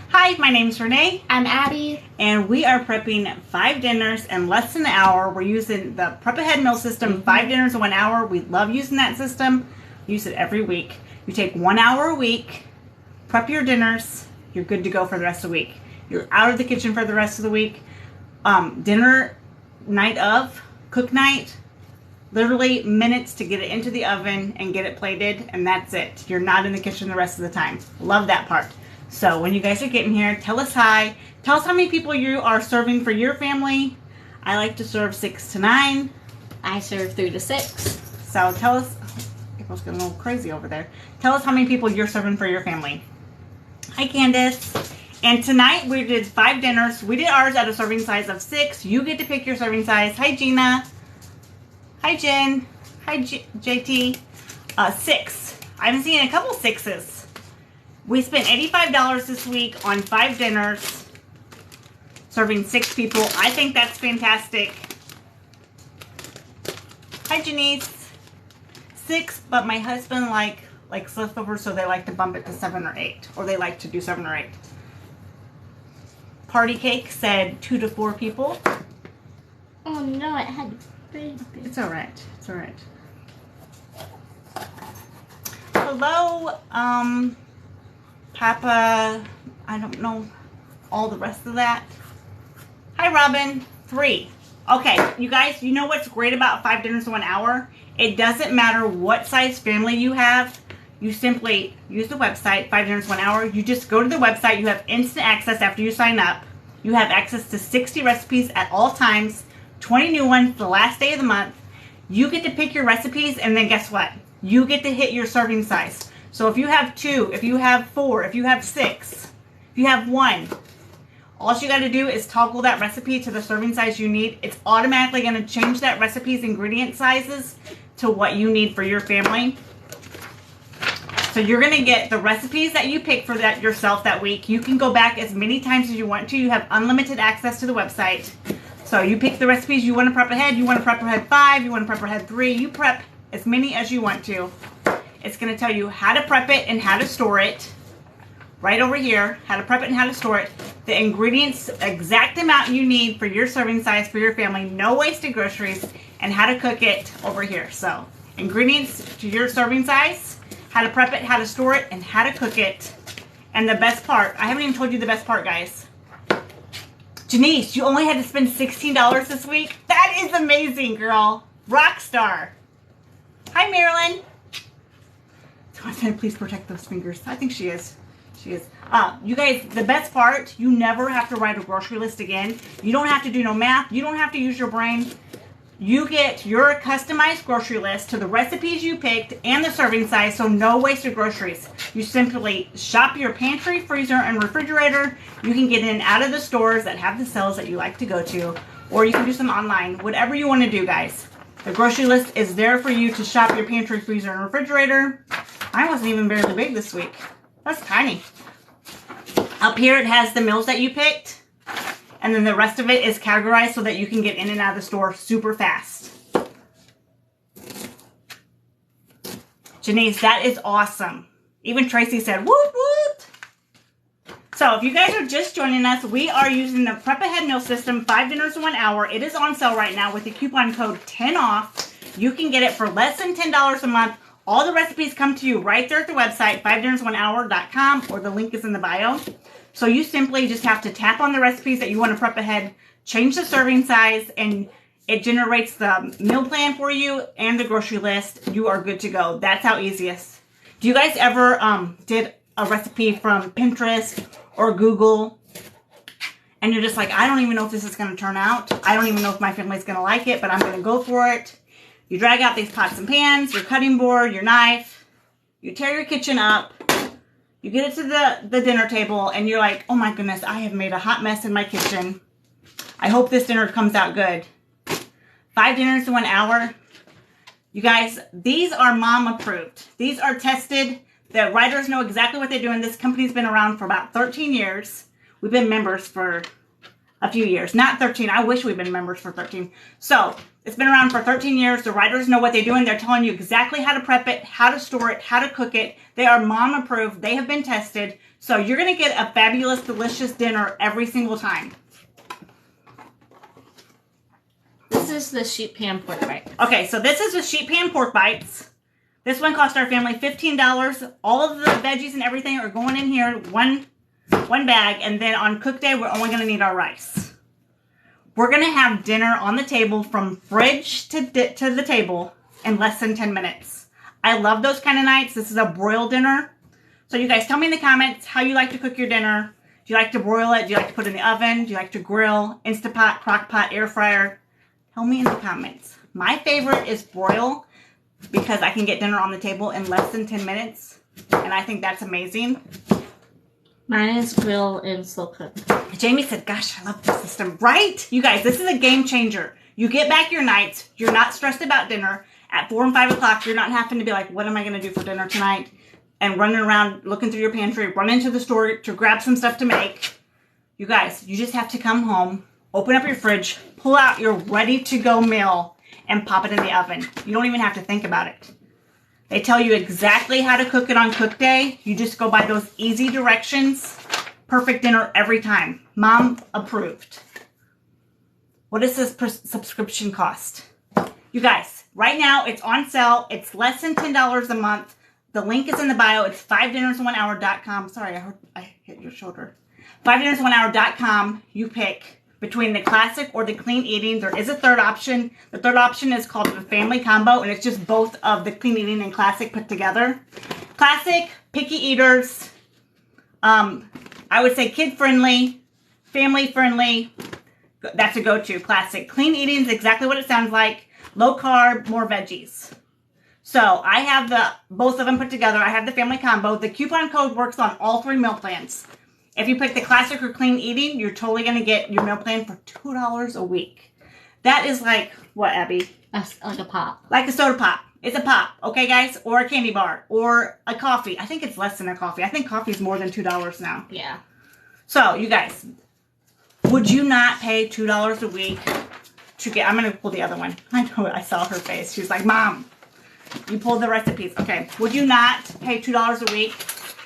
Hi, my name's Renee. I'm Abby. And we are prepping 5 dinners in less than an hour. We're using the Prep Ahead meal system, 5 dinners in 1 hour. We love using that system. Use it every week. You take 1 hour a week, prep your dinners, you're good to go for the rest of the week. You're out of the kitchen for the rest of the week. Dinner night of, cook night, literally minutes to get it into the oven and get it plated, and that's it. You're not in the kitchen the rest of the time. Love that part. So when you guys are getting here, tell us hi. Tell us how many people you are serving for your family. I like to serve 6 to 9. I serve 3 to 6. So tell us, people's getting a little crazy over there. Tell us how many people you're serving for your family. Hi, Candace. And tonight we did 5 dinners. We did ours at a serving size of 6. You get to pick your serving size. Hi, Gina. Hi, Jen. Hi, JT. 6. I haven't seen a couple 6s. We spent $85 this week on 5 dinners, serving 6 people. I think that's fantastic. Hi, Janice. 6, but my husband likes leftovers, so they like to bump it to 7 or 8, or they like to do 7 or 8. Party Cake said 2 to 4 people. Oh no, it had baby. It's all right. It's all right. Hello, Papa, I don't know all the rest of that. Hi, Robin. 3. Okay, you guys, you know what's great about 5 dinners in 1 hour? It doesn't matter what size family you have. You simply use the website, 5 dinners in 1 hour. You just go to the website. You have instant access after you sign up. You have access to 60 recipes at all times, 20 new ones the last day of the month. You get to pick your recipes, and then guess what? You get to hit your serving size. So if you have 2, if you have 4, if you have 6, if you have 1, all you got to do is toggle that recipe to the serving size you need. It's automatically going to change that recipe's ingredient sizes to what you need for your family. So you're going to get the recipes that you pick for that yourself that week. You can go back as many times as you want to. You have unlimited access to the website. So you pick the recipes you want to prep ahead. You want to prep ahead 5. You want to prep ahead 3. You prep as many as you want to. It's going to tell you how to prep it and how to store it. Right over here, how to prep it and how to store it. The ingredients, exact amount you need for your serving size for your family. No wasted groceries. And how to cook it over here. So ingredients to your serving size, how to prep it, how to store it, and how to cook it. And the best part, I haven't even told you the best part, guys. Janice, you only had to spend $16 this week? That is amazing, girl. Rock star. Hi, Marilyn. I said, please protect those fingers. I think she is. She is. You guys, the best part, you never have to write a grocery list again. You don't have to do no math. You don't have to use your brain. You get your customized grocery list to the recipes you picked and the serving size, so no wasted groceries. You simply shop your pantry, freezer, and refrigerator. You can get in and out of the stores that have the sales that you like to go to, or you can do some online. Whatever you want to do, guys. The grocery list is there for you to shop your pantry, freezer, and refrigerator. Mine wasn't even barely big this week. That's tiny. Up here it has the meals that you picked. And then the rest of it is categorized so that you can get in and out of the store super fast. Janice, that is awesome. Even Tracy said, woot woot. So if you guys are just joining us, we are using the Prep Ahead meal system, 5 dinners in 1 hour. It is on sale right now with the coupon code 10OFF. You can get it for less than $10 a month. All the recipes come to you right there at the website, 5dinnersonehour.com, or the link is in the bio. So you simply just have to tap on the recipes that you want to prep ahead, change the serving size, and it generates the meal plan for you and the grocery list. You are good to go. That's how easiest. Do you guys ever did a recipe from Pinterest or Google, and you're just like, I don't even know if this is going to turn out. I don't even know if my family's going to like it, but I'm going to go for it. You drag out these pots and pans, your cutting board, your knife. You tear your kitchen up. You get it to the dinner table, and you're like, oh my goodness, I have made a hot mess in my kitchen. I hope this dinner comes out good. 5 dinners in 1 hour. You guys, these are mom approved. These are tested. The writers know exactly what they're doing. This company's been around for about 13 years. We've been members for a few years. Not 13. I wish we'd been members for 13. So it's been around for 13 years. The writers know what they're doing. They're telling you exactly how to prep it, how to store it, how to cook it. They are mom approved. They have been tested. So you're going to get a fabulous, delicious dinner every single time. This is the sheet pan pork bites. Okay, so this is the sheet pan pork bites. This one cost our family $15. All of the veggies and everything are going in here, one bag, and then on cook day, we're only going to need our rice. We're going to have dinner on the table from fridge to the table in less than 10 minutes. I love those kind of nights. This is a broiled dinner. So you guys tell me in the comments how you like to cook your dinner. Do you like to broil it? Do you like to put it in the oven? Do you like to grill, Instapot, crock pot, air fryer? Tell me in the comments. My favorite is broil because I can get dinner on the table in less than 10 minutes. And I think that's amazing. Mine is grill and slow cook. Jamie said, gosh, I love this system. Right? You guys, this is a game changer. You get back your nights. You're not stressed about dinner. At 4 and 5 o'clock, you're not having to be like, what am I going to do for dinner tonight? And running around looking through your pantry, run into the store to grab some stuff to make. You guys, you just have to come home, open up your fridge, pull out your ready-to-go meal, and pop it in the oven. You don't even have to think about it. They tell you exactly how to cook it on cook day. You just go by those easy directions. Perfect dinner every time. Mom approved. What does this subscription cost? You guys, right now it's on sale. It's less than $10 a month. The link is in the bio. It's 5dinnersonehour.com. Sorry, I hit your shoulder. 5dinnersonehour.com. You pick between the classic or the clean eating. There is a third option. The third option is called the family combo, and it's just both of the clean eating and classic put together. Classic, picky eaters. I would say kid-friendly, family-friendly. That's a go-to. Classic. Clean eating is exactly what it sounds like. Low carb, more veggies. So I have both of them put together. I have the family combo. The coupon code works on all 3 meal plans. If you pick the classic or clean eating, you're totally going to get your meal plan for $2 a week. That is like, what, Abby? Like a pop. Like a soda pop. It's a pop, okay, guys? Or a candy bar. Or a coffee. I think it's less than a coffee. I think coffee is more than $2 now. Yeah. So, you guys, would you not pay $2 a week to get... I'm going to pull the other one. I know, I saw her face. She was like, Mom, you pulled the recipes. Okay. Would you not pay $2 a week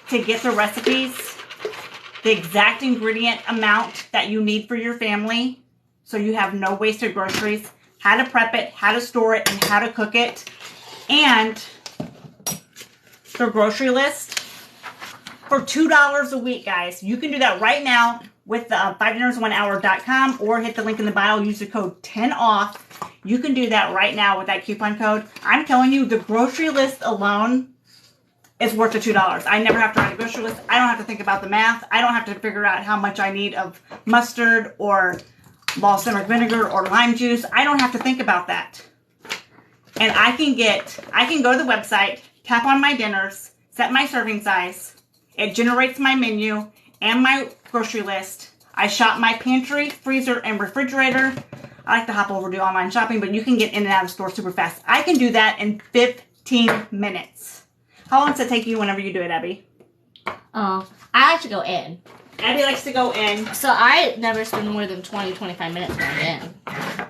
to get the recipes, the exact ingredient amount that you need for your family, so you have no wasted groceries, how to prep it, how to store it, and how to cook it, and the grocery list for $2 a week, guys? You can do that right now with the 5dinnersonehour.com or hit the link in the bio. Use the code 10OFF. You can do that right now with that coupon code. I'm telling you, the grocery list alone is worth the $2. I never have to write a grocery list. I don't have to think about the math. I don't have to figure out how much I need of mustard or balsamic vinegar or lime juice. I don't have to think about that. And I can go to the website, tap on my dinners, set my serving size. It generates my menu and my grocery list. I shop my pantry, freezer, and refrigerator. I like to hop over to do online shopping, but you can get in and out of the store super fast. I can do that in 15 minutes. How long does it take you whenever you do it, Abby? Oh, I like to go in. Abby likes to go in. So I never spend more than 20-25 minutes going in. I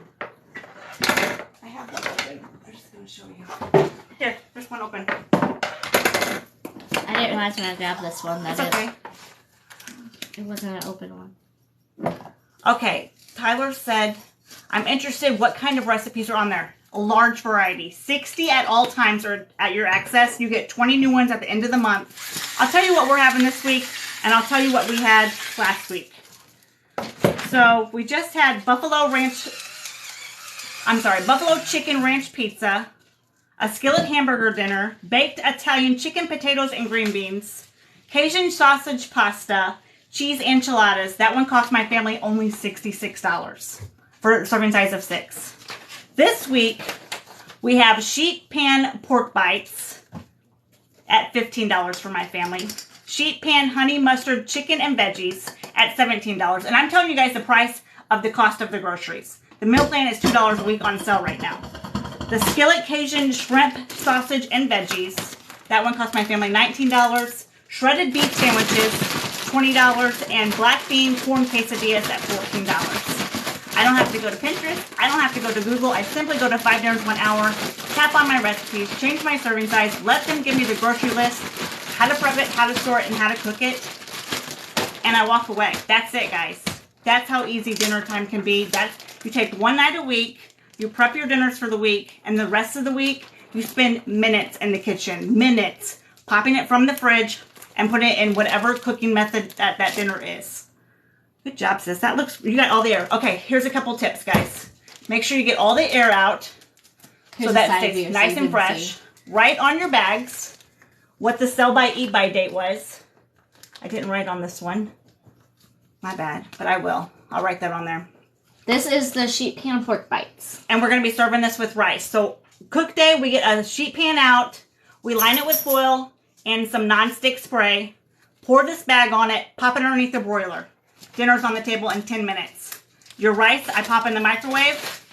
have that open. I'm just going to show you. Here, there's one open. I didn't realize when I grabbed this one that It's okay. it wasn't an open one. Okay, Tyler said, I'm interested what kind of recipes are on there. A large variety. 60 at all times are at your access. You get 20 new ones at the end of the month. I'll tell you what we're having this week, and I'll tell you what we had last week. So, we just had buffalo chicken ranch pizza, a skillet hamburger dinner, baked Italian chicken, potatoes, and green beans, Cajun sausage pasta, cheese enchiladas. That one cost my family only $66 for a serving size of 6. This week, we have sheet pan pork bites at $15 for my family. Sheet pan honey mustard chicken and veggies at $17. And I'm telling you guys the price of the cost of the groceries. The meal plan is $2 a week on sale right now. The skillet Cajun shrimp, sausage, and veggies. That one cost my family $19. Shredded beef sandwiches, $20. And black bean corn quesadillas at $14. I don't have to go to Pinterest. I don't have to go to Google. I simply go to 5 Dinners 1 Hour, tap on my recipes, change my serving size, let them give me the grocery list, how to prep it, how to store it, and how to cook it. and I walk away. That's it, guys. That's how easy dinner time can be. You take one night a week, you prep your dinners for the week, and the rest of the week, you spend minutes in the kitchen. Minutes. Popping it from the fridge and putting it in whatever cooking method that dinner is. Good job, sis. That looks, you got all the air. Okay, here's a couple tips, guys. Make sure you get all the air out so that it stays nice and fresh. Write on your bags what the sell by, eat by date was. I didn't write on this one. My bad, but I will. I'll write that on there. This is the sheet pan pork bites. And we're going to be serving this with rice. So cook day, we get a sheet pan out. We line it with foil and some nonstick spray. Pour this bag on it. Pop it underneath the broiler. Dinner's on the table in 10 minutes. Your rice, I pop in the microwave.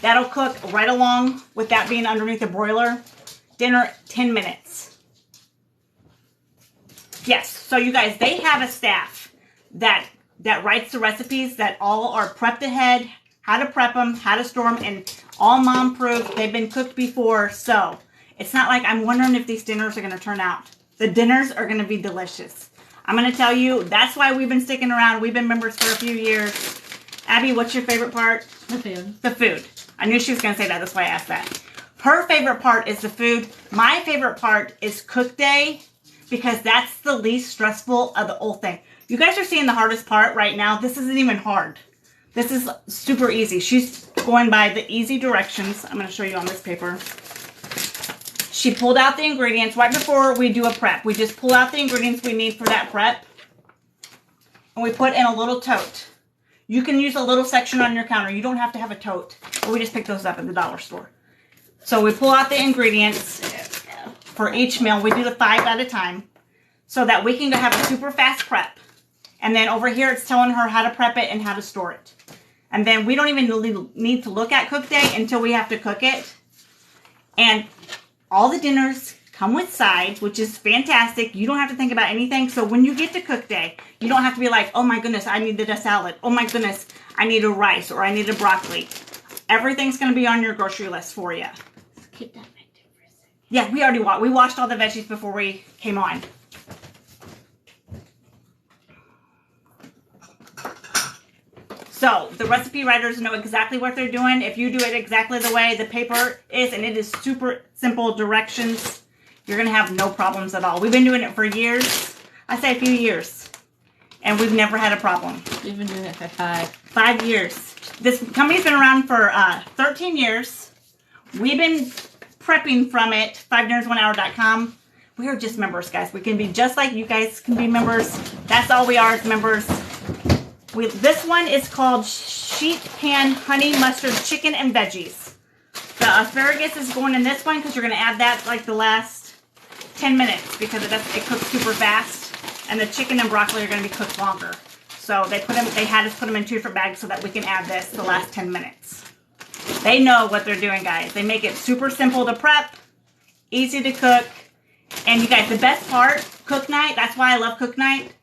That'll cook right along with that being underneath the broiler. Dinner, 10 minutes. Yes, so you guys, they have a staff that writes the recipes that all are prepped ahead, how to prep them, how to store them, and all mom proof. They've been cooked before, so it's not like I'm wondering if these dinners are going to turn out. The dinners are going to be delicious. I'm going to tell you, that's why we've been sticking around. We've been members for a few years. Abby, what's your favorite part? The food. The food. I knew she was going to say that. That's why I asked that. Her favorite part is the food. My favorite part is cook day because that's the least stressful of the whole thing. You guys are seeing the hardest part right now. This isn't even hard. This is super easy. She's going by the easy directions. I'm going to show you on this paper. She pulled out the ingredients right before we do a prep. We just pull out the ingredients we need for that prep. And we put in a little tote. You can use a little section on your counter. You don't have to have a tote. We just pick those up at the dollar store. So we pull out the ingredients for each meal. We do the 5 at a time so that we can have a super fast prep. And then over here, it's telling her how to prep it and how to store it. And then we don't even need to look at cook day until we have to cook it. And all the dinners come with sides, which is fantastic. You don't have to think about anything. So when you get to cook day, you don't have to be like, oh my goodness, I needed a salad. Oh my goodness, I need a rice or I need a broccoli. Everything's going to be on your grocery list for you. Keep that back there for a second. Yeah, we already washed all the veggies before we came on. So the recipe writers know exactly what they're doing. If you do it exactly the way the paper is, and it is super simple directions, you're going to have no problems at all. We've been doing it for years. I say a few years. And we've never had a problem. We've been doing it for 5. 5 years. This company's been around for 13 years. We've been prepping from it, 5dinnersonehour.com. We are just members, guys. We can be just like you guys can be members. That's all we are as members. This one is called Sheet Pan Honey Mustard Chicken and Veggies. The asparagus is going in this one because you're going to add that like the last 10 minutes because it cooks super fast. And the chicken and broccoli are going to be cooked longer. So they had us put them in 2 different bags so that we can add this the last 10 minutes. They know what they're doing, guys. They make it super simple to prep, easy to cook. And you guys, the best part, cook night, that's why I love cook night.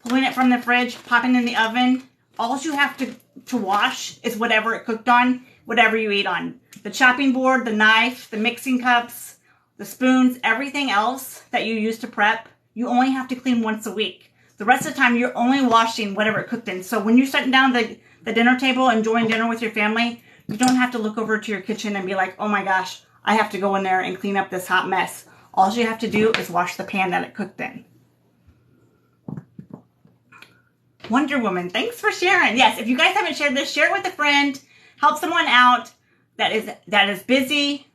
Pulling it from the fridge, popping in the oven. All you have to wash is whatever it cooked on, whatever you eat on. The chopping board, the knife, the mixing cups, the spoons, everything else that you use to prep, you only have to clean once a week. The rest of the time, you're only washing whatever it cooked in. So when you're sitting down at the dinner table, enjoying dinner with your family, you don't have to look over to your kitchen and be like, oh my gosh, I have to go in there and clean up this hot mess. All you have to do is wash the pan that it cooked in. Wonder Woman, thanks for sharing. Yes, if you guys haven't shared this, share it with a friend. Help someone out that is busy.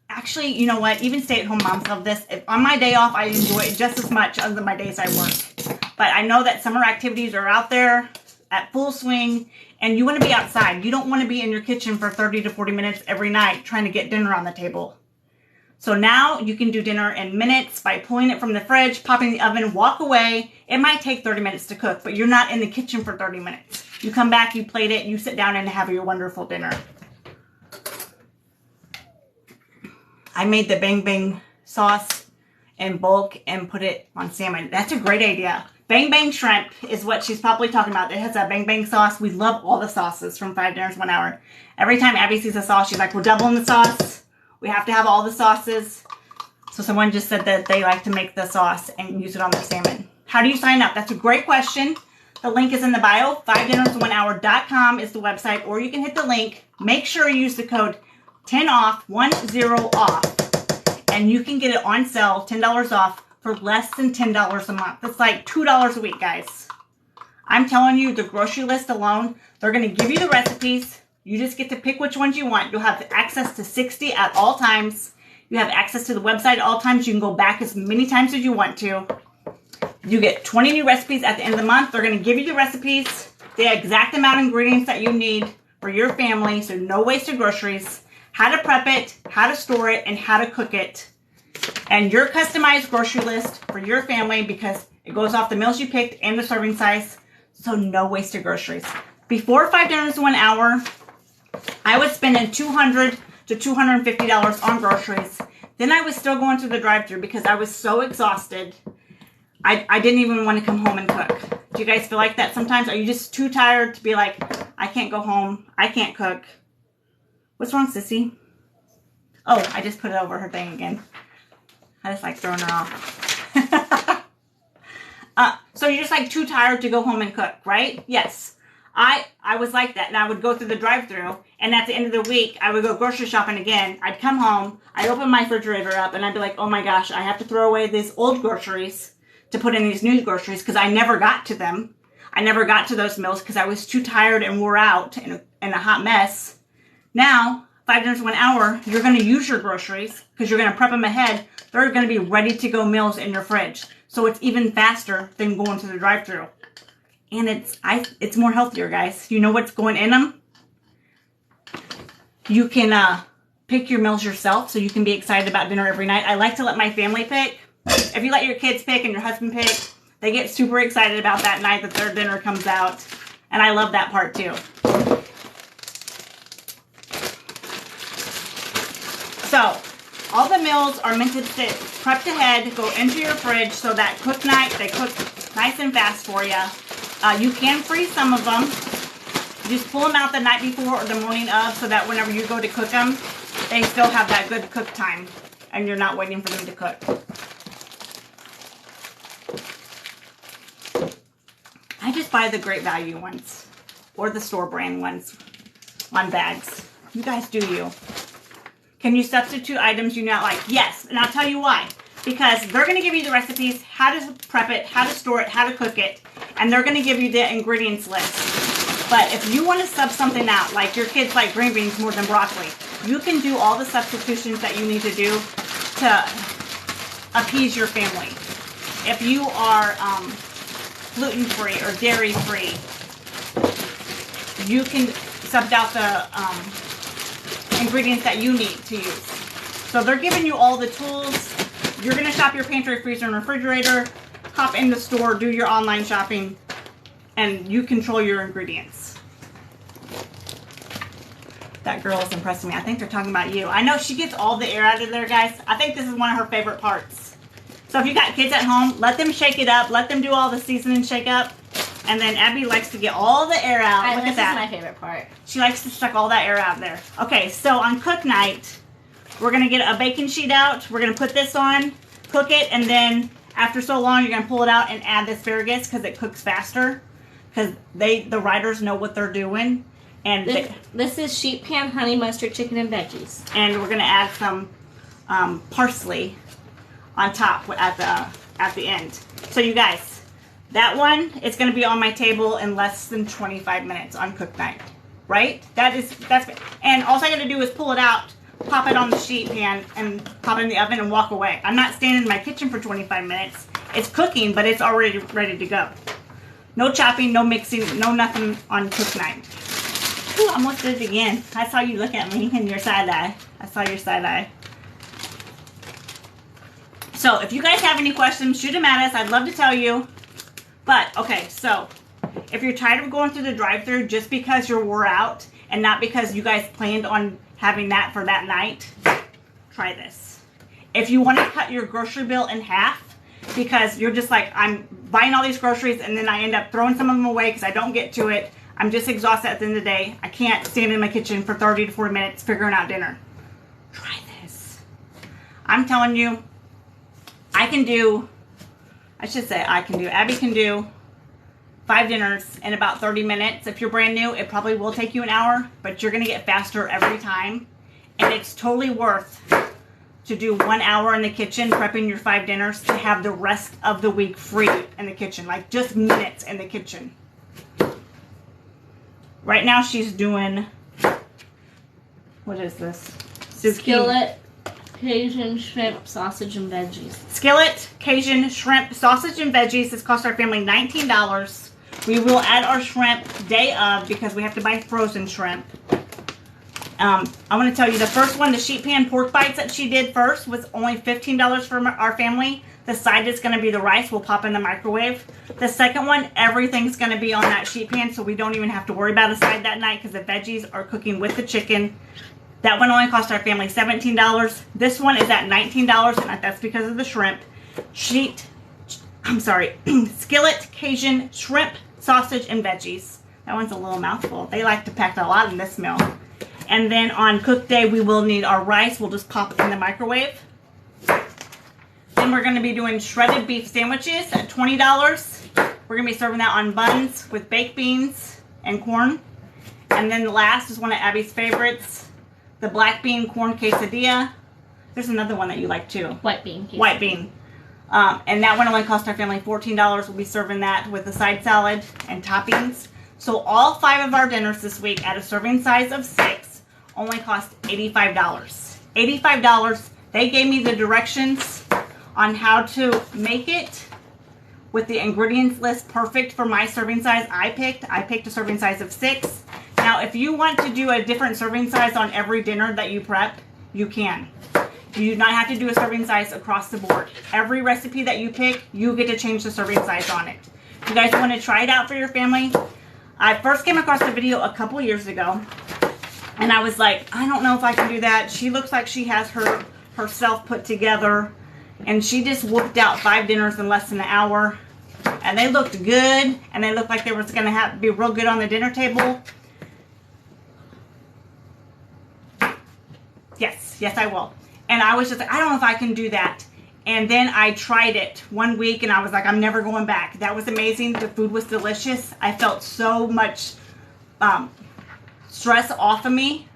Actually, you know what? Even stay-at-home moms love this. If on my day off, I enjoy it just as much as my days I work. But I know that summer activities are out there at full swing, and you want to be outside. You don't want to be in your kitchen for 30 to 40 minutes every night trying to get dinner on the table. So now you can do dinner in minutes by pulling it from the fridge, popping the oven, walk away. It might take 30 minutes to cook, but you're not in the kitchen for 30 minutes. You come back, you plate it, you sit down and have your wonderful dinner. I made the Bang Bang sauce in bulk and put it on salmon. That's a great idea. Bang Bang shrimp is what she's probably talking about. It has a Bang Bang sauce. We love all the sauces from 5 Dinners 1 Hour. Every time Abby sees a sauce, she's like, we're doubling the sauce. We have to have all the sauces. So someone just said that they like to make the sauce and use it on their salmon. How do you sign up? That's a great question. The link is in the bio. 5dinnersin1hour.com is the website, or you can hit the link. Make sure you use the code 10OFF, 10 off, and you can get it on sale, $10 off, for less than $10 a month. That's like $2 a week, guys. I'm telling you, the grocery list alone, they're going to give you the recipes. You just get to pick which ones you want. You'll have access to 60 at all times. You have access to the website at all times. You can go back as many times as you want to. You get 20 new recipes at the end of the month. They're going to give you the recipes, the exact amount of ingredients that you need for your family, so no wasted groceries, how to prep it, how to store it, and how to cook it. And your customized grocery list for your family, because it goes off the meals you picked and the serving size, so no wasted groceries. Before 5 dinners in 1 hour, I was spending $200 to $250 on groceries. Then I was still going through the drive-thru because I was so exhausted. I didn't even want to come home and cook. Do you guys feel like that sometimes? Are you just too tired to be like, I can't go home, I can't cook? What's wrong, sissy? Oh, I just put it over her thing again. I just like throwing her off. So you're just like too tired to go home and cook, right? Yes. I was like that, and I would go through the drive-thru, and at the end of the week, I would go grocery shopping again. I'd come home, I'd open my refrigerator up, and I'd be like, oh my gosh, I have to throw away these old groceries to put in these new groceries because I never got to them. I never got to those meals because I was too tired and wore out and a hot mess. Now, 5 dinners in 1 hour, you're going to use your groceries because you're going to prep them ahead. They're going to be ready to go meals in your fridge. So it's even faster than going to the drive-thru. And it's more healthier, guys. You know what's going in them. You can pick your meals yourself so you can be excited about dinner every night. I like to let my family pick. If you let your kids pick and your husband pick, they get super excited about that night that their dinner comes out. And I love that part too. So, all the meals are meant to sit prepped ahead, go into your fridge so that cook night, they cook nice and fast for you. You can freeze some of them. Just pull them out the night before or the morning of so that whenever you go to cook them, they still have that good cook time and you're not waiting for them to cook. I just buy the Great Value ones or the store brand ones on bags. You guys do you. Can you substitute items you not like? Yes, and I'll tell you why. Because they're going to give you the recipes, how to prep it, how to store it, how to cook it, and they're going to give you the ingredients list. But if you want to sub something out, like your kids like green beans more than broccoli, you can do all the substitutions that you need to do to appease your family. If you are gluten-free or dairy-free, you can sub out the ingredients that you need to use. So they're giving you all the tools. You're going to shop your pantry, freezer, and refrigerator, hop in the store, do your online shopping, and you control your ingredients. That girl is impressing me. I think they're talking about you. I know she gets all the air out of there, guys. I think this is one of her favorite parts. So if you got kids at home, let them shake it up. Let them do all the seasoning shake up. And then Abby likes to get all the air out. Look at that. This is my favorite part. She likes to suck all that air out there. Okay, so on cook night, we're going to get a baking sheet out. We're going to put this on, cook it, and then after so long, you're going to pull it out and add the asparagus because it cooks faster. Because the writers know what they're doing. And this is sheet pan, honey mustard, chicken, and veggies. And we're going to add some parsley on top at the end. So you guys, that one is going to be on my table in less than 25 minutes on cook night, right? And all I got to do is pull it out, pop it on the sheet pan, and pop it in the oven and walk away. I'm not standing in my kitchen for 25 minutes. It's cooking, but it's already ready to go. No chopping, no mixing, no nothing on cook night. Ooh, I almost did it again. I saw you look at me and your side eye. I saw your side eye. So if you guys have any questions, shoot them at us. I'd love to tell you. But, okay, so if you're tired of going through the drive-thru just because you're wore out and not because you guys planned on having that for that night, try this. If you want to cut your grocery bill in half because you're just like, I'm buying all these groceries and then I end up throwing some of them away because I don't get to it. I'm just exhausted at the end of the day. I can't stand in my kitchen for 30 to 40 minutes figuring out dinner. Try this. I'm telling you, I can do I should say I can do. Abby can do 5 dinners in about 30 minutes. If you're brand new, it probably will take you an hour, but you're going to get faster every time. And it's totally worth to do 1 hour in the kitchen prepping your 5 dinners to have the rest of the week free in the kitchen, like just minutes in the kitchen. Right now she's doing, what is this? Skillet, Cajun shrimp, sausage, and veggies. Skillet, Cajun shrimp, sausage, and veggies. This cost our family $19. We will add our shrimp day of because we have to buy frozen shrimp. I want to tell you, the first one, the sheet pan pork bites that she did first, was only $15 for our family. The side is going to be the rice. We'll pop in the microwave. The second one, everything's going to be on that sheet pan, so we don't even have to worry about a side that night because the veggies are cooking with the chicken. That one only cost our family $17. This one is at $19, and that's because of the shrimp. Skillet, Cajun shrimp, sausage, and veggies. That one's a little mouthful. They like to pack a lot in this meal. And then on cook day, we will need our rice. We'll just pop it in the microwave. Then we're going to be doing shredded beef sandwiches at $20. We're going to be serving that on buns with baked beans and corn. And then the last is one of Abby's favorites, the black bean corn quesadilla. There's another one that you like too. White bean. Quesadilla. White bean. And that one only cost our family $14. We'll be serving that with a side salad and toppings. So all 5 of our dinners this week at a serving size of 6 only cost $85. $85. They gave me the directions on how to make it with the ingredients list perfect for my serving size I picked a serving size of 6. Now, if you want to do a different serving size on every dinner that you prep, you can. You do not have to do a serving size across the board. Every recipe that you pick, you get to change the serving size on it. If you guys want to try it out for your family, I first came across the video a couple years ago, and I was like, I don't know if I can do that. She looks like she has herself put together, and she just whooped out 5 dinners in less than an hour, and they looked good, and they looked like they were going to be real good on the dinner table. Yes, I will. And I was just like, I don't know if I can do that. And then I tried it one week, and I was like, I'm never going back. That was amazing. The food was delicious. I felt so much stress off of me.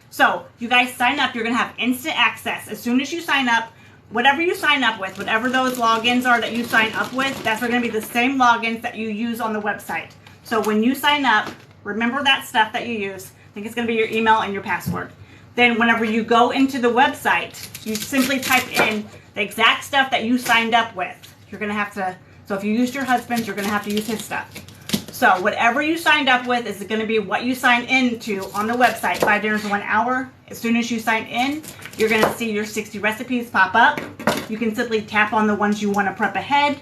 So you guys sign up. You're going to have instant access. As soon as you sign up, whatever you sign up with, whatever those logins are that you sign up with, that's going to be the same logins that you use on the website. So when you sign up, remember that stuff that you use. I think it's going to be your email and your password. Then whenever you go into the website, you simply type in the exact stuff that you signed up with. You're going to have to, so if you used your husband's, you're going to have to use his stuff. So whatever you signed up with is going to be what you sign into on the website, 5 dinners in 1 hour. As soon as you sign in, you're going to see your 60 recipes pop up. You can simply tap on the ones you want to prep ahead,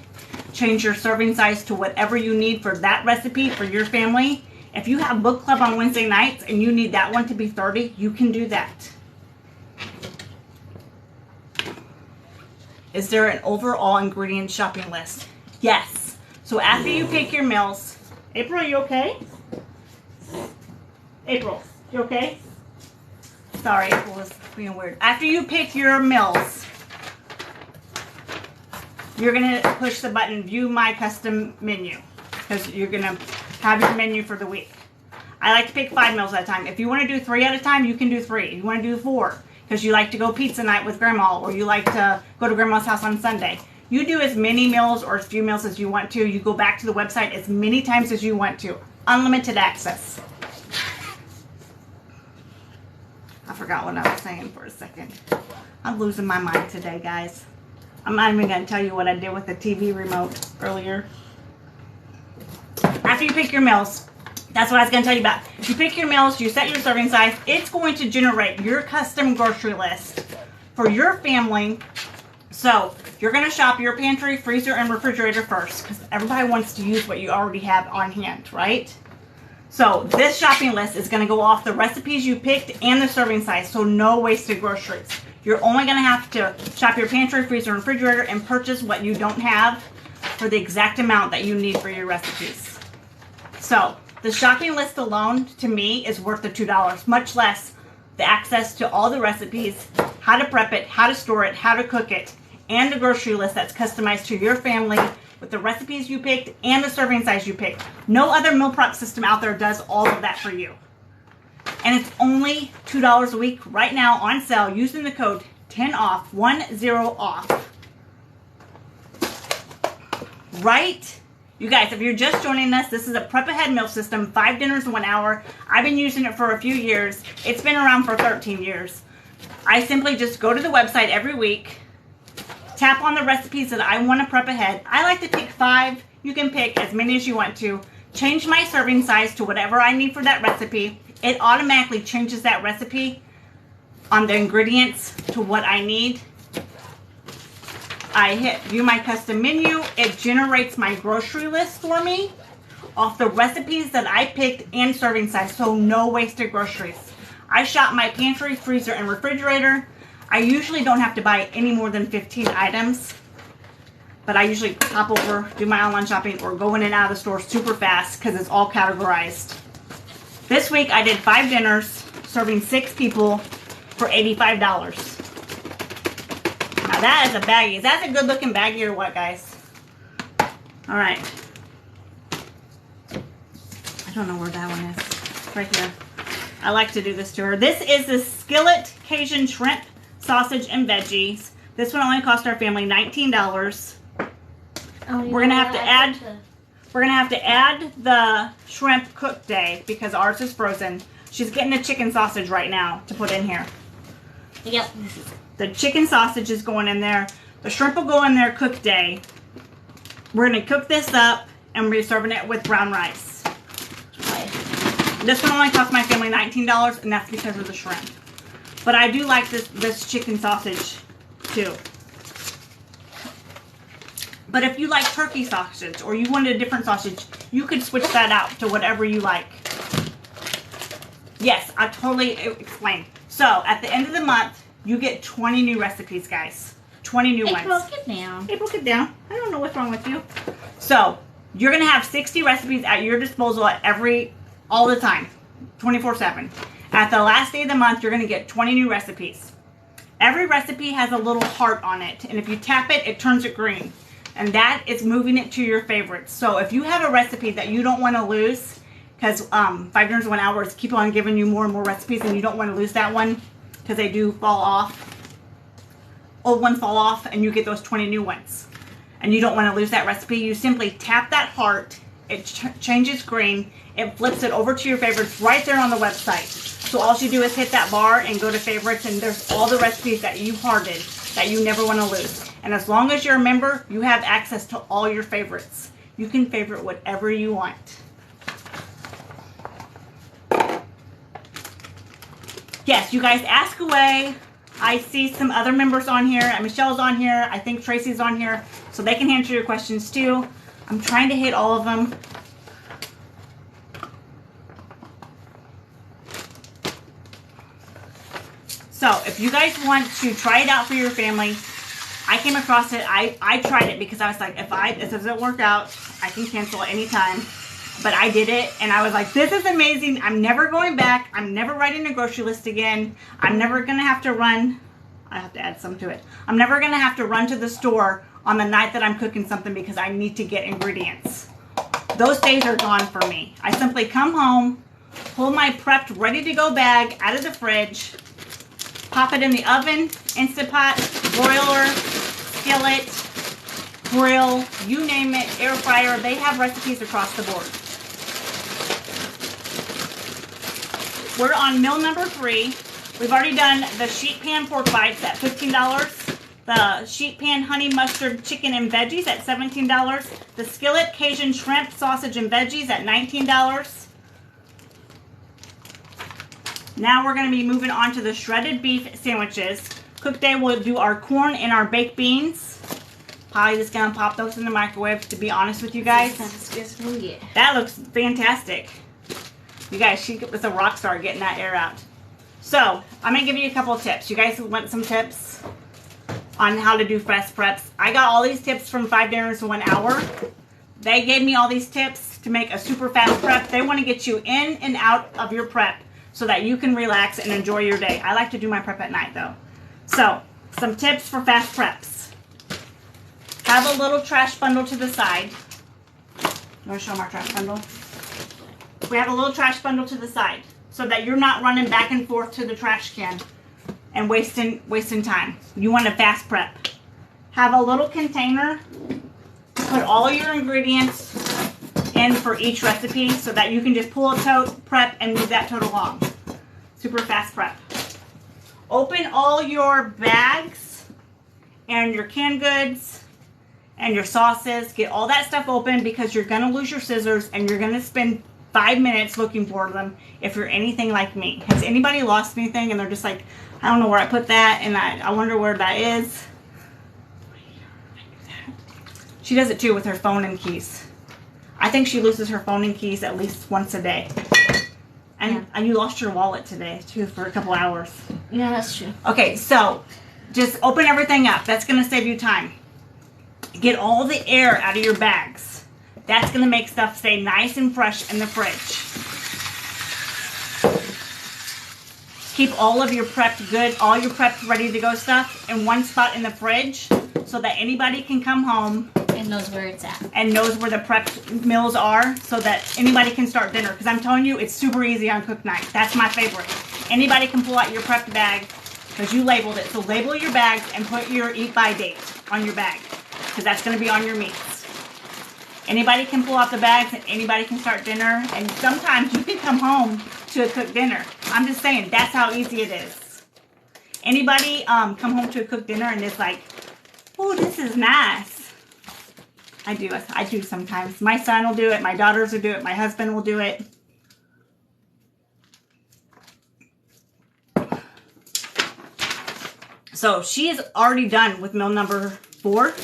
change your serving size to whatever you need for that recipe for your family. If you have book club on Wednesday nights and you need that one to be 30, you can do that. Is there an overall ingredient shopping list? Yes. So after you pick your meals, April, you okay? April, you okay? Sorry, April was being weird. After you pick your meals, you're going to push the button, view my custom menu, because you're going to have your menu for the week. I like to pick 5 meals at a time. If you want to do 3 at a time, you can do 3. If you want to do 4, because you like to go pizza night with grandma, or you like to go to grandma's house on Sunday. You do as many meals or as few meals as you want to. You go back to the website as many times as you want to. Unlimited access. I forgot what I was saying for a second. I'm losing my mind today, guys. I'm not even going to tell you what I did with the TV remote earlier. After you pick your meals, that's what I was going to tell you about. You pick your meals, you set your serving size. It's going to generate your custom grocery list for your family. So you're going to shop your pantry, freezer, and refrigerator first, because everybody wants to use what you already have on hand, right? So this shopping list is going to go off the recipes you picked and the serving size, so no wasted groceries. You're only going to have to shop your pantry, freezer, and refrigerator and purchase what you don't have for the exact amount that you need for your recipes. So the shopping list alone, to me, is worth the $2, much less the access to all the recipes, how to prep it, how to store it, how to cook it, and a grocery list that's customized to your family with the recipes you picked and the serving size you picked. No other meal prep system out there does all of that for you. And it's only $2 a week right now on sale using the code 10OFF, 10OFF. Right? You guys, if you're just joining us, this is a Prep Ahead meal system, 5 dinners in 1 hour. I've been using it for a few years. It's been around for 13 years. I simply just go to the website every week, tap on the recipes that I want to prep ahead. I like to pick 5. You can pick as many as you want to. Change my serving size to whatever I need for that recipe. It automatically changes that recipe on the ingredients to what I need. I hit view my custom menu. It generates my grocery list for me off the recipes that I picked and serving size, so no wasted groceries. I shop my pantry, freezer, and refrigerator. I usually don't have to buy any more than 15 items, but I usually hop over, do my online shopping, or go in and out of the store super fast because it's all categorized. This week I did 5 dinners, serving 6 people for $85. Now that is a baggie. Is that a good looking baggie or what, guys? All right. I don't know where that one is. It's right here. I like to do this to her. This is the Skillet Cajun Shrimp, Sausage, and Veggies. This one only cost our family $19. We're gonna have to add. We're gonna have to add the shrimp cook day because ours is frozen. She's getting the chicken sausage right now to put in here. Yep. The chicken sausage is going in there. The shrimp will go in there cook day. We're gonna cook this up and we're serving it with brown rice. This one only cost my family $19, and that's because of the shrimp. But I do like this chicken sausage too. But if you like turkey sausage or you wanted a different sausage, you could switch that out to whatever you like. Yes, I totally explained. So at the end of the month, you get 20 new recipes, guys. 20 new ones. April, get down. April, get down. I don't know what's wrong with you. So you're going to have 60 recipes at your disposal all the time, 24/7. At the last day of the month, you're going to get 20 new recipes. Every recipe has a little heart on it, and if you tap it, it turns it green. And that is moving it to your favorites. So if you have a recipe that you don't want to lose, because 5 dinners in 1 hour is keep on giving you more and more recipes, and you don't want to lose that one because they do fall off. Old ones fall off, and you get those 20 new ones. And you don't want to lose that recipe. You simply tap that heart. It changes green. It flips it over to your favorites right there on the website. So all you do is hit that bar and go to favorites, and there's all the recipes that you hearted that you never want to lose. And as long as you're a member, you have access to all your favorites. You can favorite whatever you want. Yes, you guys ask away. I see some other members on here. Michelle's on here. I think Tracy's on here. So they can answer your questions too. I'm trying to hit all of them. So if you guys want to try it out for your family, I came across it. I tried it because I was like, if this doesn't work out, I can cancel at any time. But I did it, and I was like, this is amazing. I'm never going back. I'm never writing a grocery list again. I'm never going to have to run. I have to add some to it. I'm never going to have to run to the store on the night that I'm cooking something because I need to get ingredients. Those days are gone for me. I simply come home, pull my prepped, ready-to-go bag out of the fridge, pop it in the oven, Instant Pot, broiler, skillet, grill, you name it, air fryer. They have recipes across the board. We're on meal number 3. We've already done the sheet pan pork bites at $15. The sheet pan honey mustard chicken and veggies at $17. The skillet Cajun shrimp sausage and veggies at $19. Now we're going to be moving on to the shredded beef sandwiches. Cook day, we'll do our corn and our baked beans. Probably just going to pop those in the microwave, to be honest with you guys. That looks fantastic. You guys, she was a rock star getting that air out. So, I'm going to give you a couple of tips. You guys want some tips on how to do fast preps? I got all these tips from 5 dinners in 1 hour. They gave me all these tips to make a super fast prep. They want to get you in and out of your prep so that you can relax and enjoy your day. I like to do my prep at night though. So, some tips for fast preps. Have a little trash bundle to the side. You want to show them our trash bundle? We have a little trash bundle to the side so that you're not running back and forth to the trash can and wasting time. You want to fast prep. Have a little container. Put all your ingredients in for each recipe so that you can just pull a tote, prep, and move that tote along. Super fast prep. Open all your bags and your canned goods and your sauces. Get all that stuff open because you're going to lose your scissors and you're going to spend 5 minutes looking for them if you're anything like me. Has anybody lost anything and they're just like, I don't know where I put that and I wonder where that is? She does it too with her phone and keys. I think she loses her phone and keys at least once a day. And you lost your wallet today too for a couple hours. Yeah, that's true. Okay, so just open everything up. That's going to save you time. Get all the air out of your bags. That's going to make stuff stay nice and fresh in the fridge. Keep all of your prepped good, all your prepped ready to go stuff in one spot in the fridge so that anybody can come home and knows where it's at. And knows where the prepped meals are so that anybody can start dinner. Because I'm telling you, it's super easy on cook night. That's my favorite. Anybody can pull out your prepped bag because you labeled it. So label your bags and put your eat by date on your bag because that's going to be on your meats. Anybody can pull out the bags and anybody can start dinner. And sometimes you can come home to a cooked dinner. I'm just saying, that's how easy it is. Anybody come home to a cooked dinner and it's like, oh, this is nice. I do sometimes. My son will do it. My daughters will do it. My husband will do it. So she is already done with meal number 4.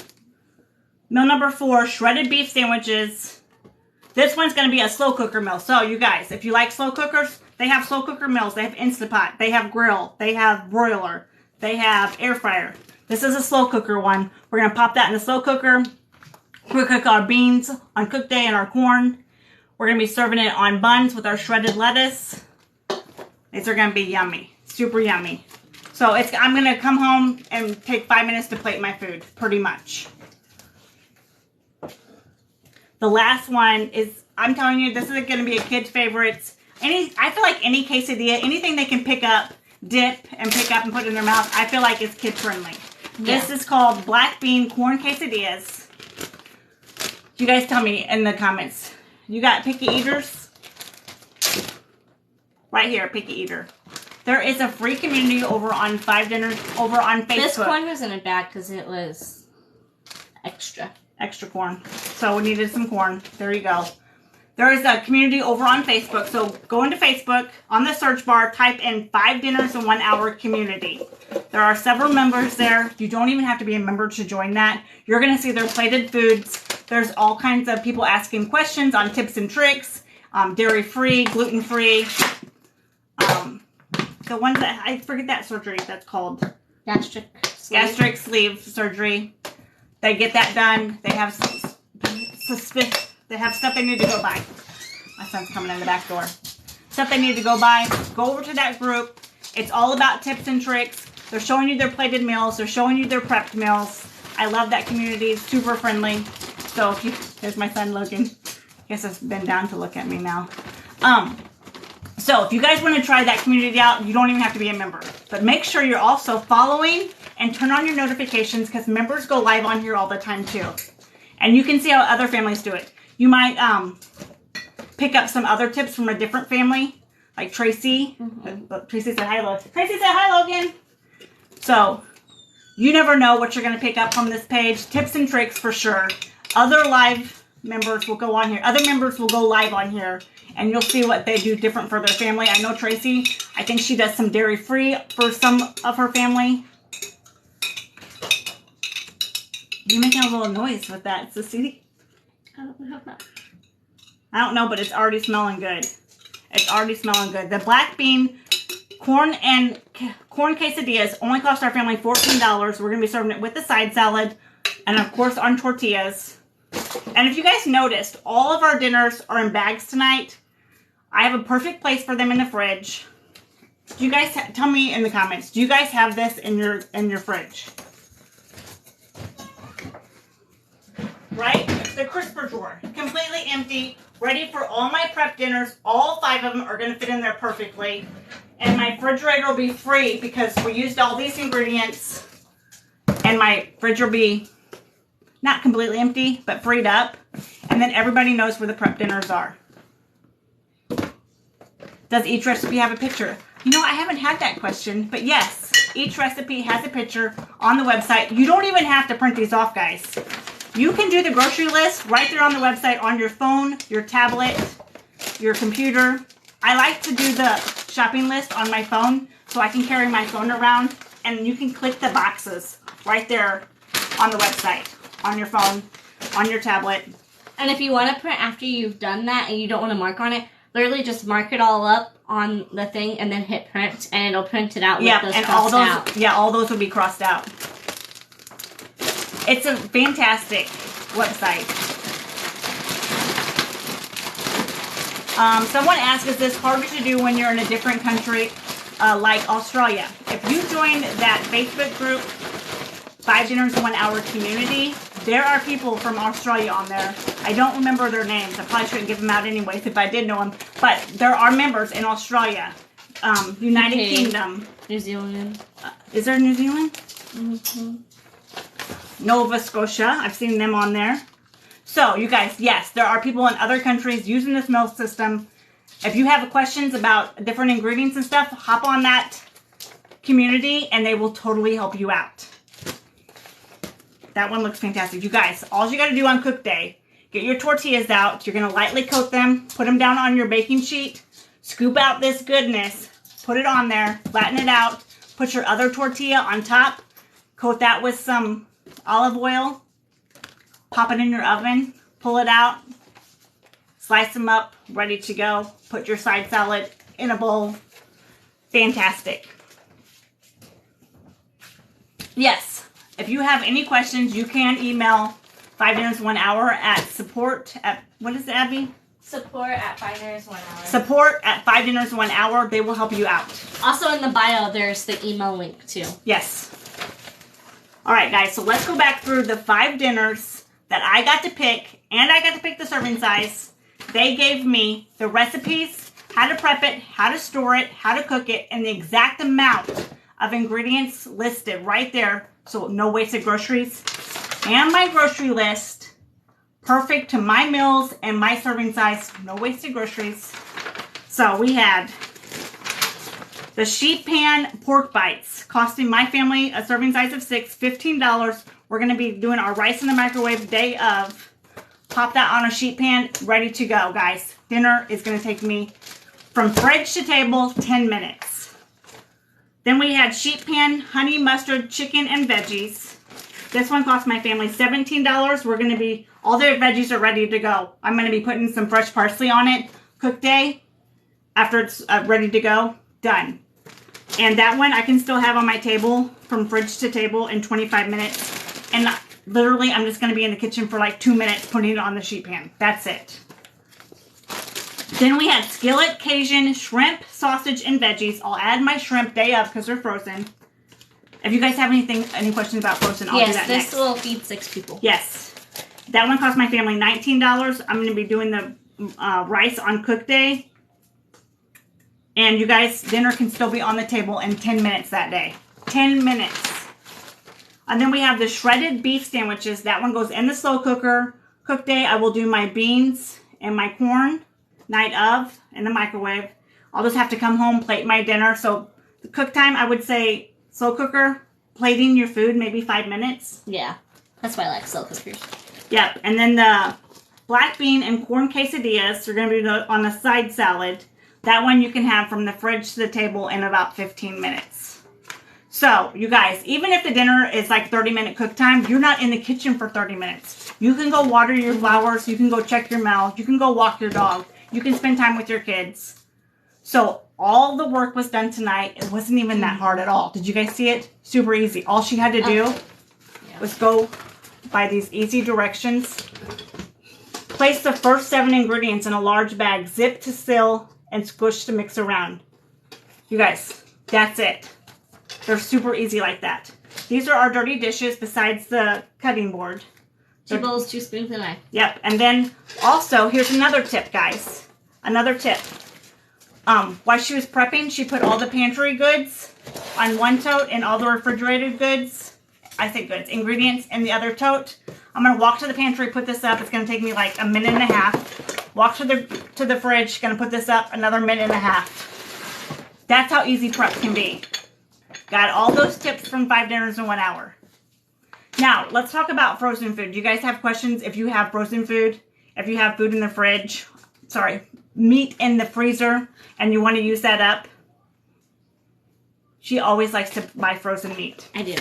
Meal number 4, shredded beef sandwiches. This one's going to be a slow cooker meal. So you guys, if you like slow cookers, they have slow cooker meals. They have Instapot. They have grill. They have broiler. They have air fryer. This is a slow cooker one. We're going to pop that in the slow cooker. We're going to cook our beans on cook day and our corn. We're going to be serving it on buns with our shredded lettuce. These are going to be yummy. Super yummy. So I'm going to come home and take 5 minutes to plate my food, pretty much. The last one is, I'm telling you, this is going to be a kid's favorite. I feel like any quesadilla, anything they can pick up, dip, and pick up and put in their mouth, I feel like it's kid friendly. Yeah. This is called black bean corn quesadillas. You guys tell me in the comments. You got picky eaters? Right here, picky eater. There is a free community over on 5 Dinners over on Facebook. This corn was in a bag because it was extra. Extra corn. So we needed some corn. There you go. There is a community over on Facebook. So go into Facebook. On the search bar, type in 5 Dinners in 1 Hour community. There are several members there. You don't even have to be a member to join that. You're going to see their plated foods. There's all kinds of people asking questions on tips and tricks. Dairy-free, gluten-free. The ones that, I forget that surgery that's called. Gastric sleeve surgery. They get that done. They have stuff they need to go buy. My son's coming in the back door. Stuff they need to go buy. Go over to that group. It's all about tips and tricks. They're showing you their plated meals. They're showing you their prepped meals. I love that community. It's super friendly. So there's my son Logan. I guess it's been down to look at me now. So if you guys want to try that community out, you don't even have to be a member. But make sure you're also following and turn on your notifications because members go live on here all the time too. And you can see how other families do it. You might pick up some other tips from a different family, like Tracy. Mm-hmm. Tracy said hi, Logan. Tracy said hi, Logan. So you never know what you're going to pick up from this page. Tips and tricks for sure. Other live members will go on here. Other members will go live on here. And you'll see what they do different for their family. I know Tracy, I think she does some dairy-free for some of her family. You're making a little noise with that, Sissy. I don't know that. I don't know, but it's already smelling good. It's already smelling good. The black bean corn quesadillas only cost our family $14. We're going to be serving it with the side salad and, of course, on tortillas. And if you guys noticed, all of our dinners are in bags tonight. I have a perfect place for them in the fridge. Do you guys tell me in the comments? Do you guys have this in your fridge? right? The crisper drawer, completely empty, ready for all my prep dinners. All 5 of them are going to fit in there perfectly. And my refrigerator will be free because we used all these ingredients. And my fridge will be not completely empty, but freed up. And then everybody knows where the prep dinners are. Does each recipe have a picture? You know, I haven't had that question, but yes, each recipe has a picture on the website. You don't even have to print these off, guys. You can do the grocery list right there on the website on your phone, your tablet, your computer. I like to do the shopping list on my phone so I can carry my phone around, and you can click the boxes right there on the website, on your phone, on your tablet. And if you want to print after you've done that and you don't want to mark on it, literally just mark it all up on the thing and then hit print, and it'll print it out with those and crossed out. Yeah, all those will be crossed out. It's a fantastic website. Someone asked, is this harder to do when you're in a different country like Australia? If you join that Facebook group, 5 Dinners in 1 Hour community, there are people from Australia on there. I don't remember their names. I probably shouldn't give them out anyways if I did know them. But there are members in Australia, United Kingdom. New Zealand. Is there New Zealand? Mm-hmm. Nova Scotia. I've seen them on there. So, you guys, yes, there are people in other countries using this meal system. If you have questions about different ingredients and stuff, hop on that community and they will totally help you out. That one looks fantastic. You guys, all you got to do on cook day, get your tortillas out. You're going to lightly coat them, put them down on your baking sheet, scoop out this goodness, put it on there, flatten it out, put your other tortilla on top, coat that with some olive oil, pop it in your oven, pull it out, slice them up, ready to go. Put your side salad in a bowl. Fantastic. Yes. If you have any questions, you can email 5 Dinners 1 Hour at support at, what is it, Abby? Support at 5 Dinners 1 Hour. Support at 5 Dinners 1 Hour. They will help you out. Also in the bio, there's the email link too. Yes. All right, guys. So let's go back through the 5 dinners that I got to pick, and I got to pick the serving size. They gave me the recipes, how to prep it, how to store it, how to cook it, and the exact amount of ingredients listed right there. So no wasted groceries. And my grocery list, perfect to my meals and my serving size. No wasted groceries. So we had the sheet pan pork bites, costing my family a serving size of 6, $15. We're going to be doing our rice in the microwave day of. Pop that on a sheet pan, ready to go, guys. Dinner is going to take me from fridge to table 10 minutes. Then we had sheet pan, honey mustard, chicken, and veggies. This one cost my family $17. We're going to be, all their veggies are ready to go. I'm going to be putting some fresh parsley on it. Cook day, after it's ready to go, done. And that one I can still have on my table from fridge to table in 25 minutes. And literally, I'm just going to be in the kitchen for like 2 minutes putting it on the sheet pan. That's it. Then we had skillet, Cajun, shrimp, sausage, and veggies. I'll add my shrimp day of because they're frozen. If you guys have any questions about frozen, I'll do that next. Yes, this will feed 6 people. Yes. That one cost my family $19. I'm going to be doing the rice on cook day. And you guys, dinner can still be on the table in 10 minutes that day. 10 minutes. And then we have the shredded beef sandwiches. That one goes in the slow cooker. Cook day, I will do my beans and my corn. Night of in the microwave. I'll just have to come home, plate my dinner. So the cook time, I would say slow cooker, plating your food, maybe 5 minutes. Yeah, that's why I like slow cookers. Yep, and then the black bean and corn quesadillas are going to be on a side salad. That one you can have from the fridge to the table in about 15 minutes. So, you guys, even if the dinner is like 30-minute cook time, you're not in the kitchen for 30 minutes. You can go water your flowers. You can go check your mail. You can go walk your dog. You can spend time with your kids. So all the work was done tonight. It wasn't even that hard at all. Did you guys see it? Super easy. All she had to do was go by these easy directions. Place the first 7 ingredients in a large bag, zip to seal, and squish to mix around. You guys, that's it. They're super easy like that. These are our dirty dishes besides the cutting board. 2 bowls, 2 spoons, and a knife. Yep. And then also, here's another tip, guys. Another tip. While she was prepping, she put all the pantry goods on one tote and all the refrigerated goods, ingredients in the other tote. I'm going to walk to the pantry, put this up. It's going to take me like a minute and a half. Walk to the fridge, going to put this up, another minute and a half. That's how easy prep can be. Got all those tips from 5 dinners in 1 hour. Now, let's talk about frozen food. Do you guys have questions if you have frozen food? If you have food in the fridge, meat in the freezer, and you want to use that up? She always likes to buy frozen meat. I do.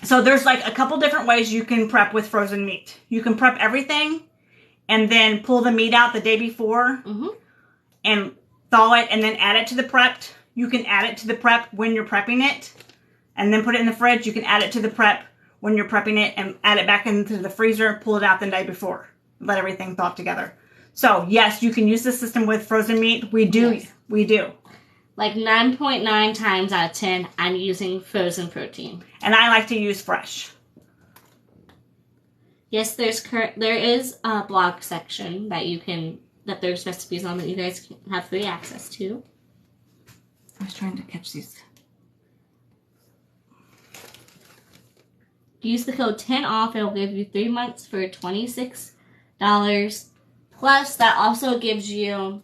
So there's like a couple different ways you can prep with frozen meat. You can prep everything and then pull the meat out the day before and thaw it and then add it to the prepped. You can add it to the prep when you're prepping it and then put it in the fridge. You can add it to the prep when you're prepping it and add it back into the freezer, pull it out the night before. Let everything thaw together. So yes, you can use this system with frozen meat. We do. Yes. We do. Like 9.9 times out of 10, I'm using frozen protein. And I like to use fresh. Yes, there is a blog section that there's recipes on that you guys can have free access to. I was trying to catch these. Use the code 10OFF. It'll give you 3 months for $26. Plus, that also gives you,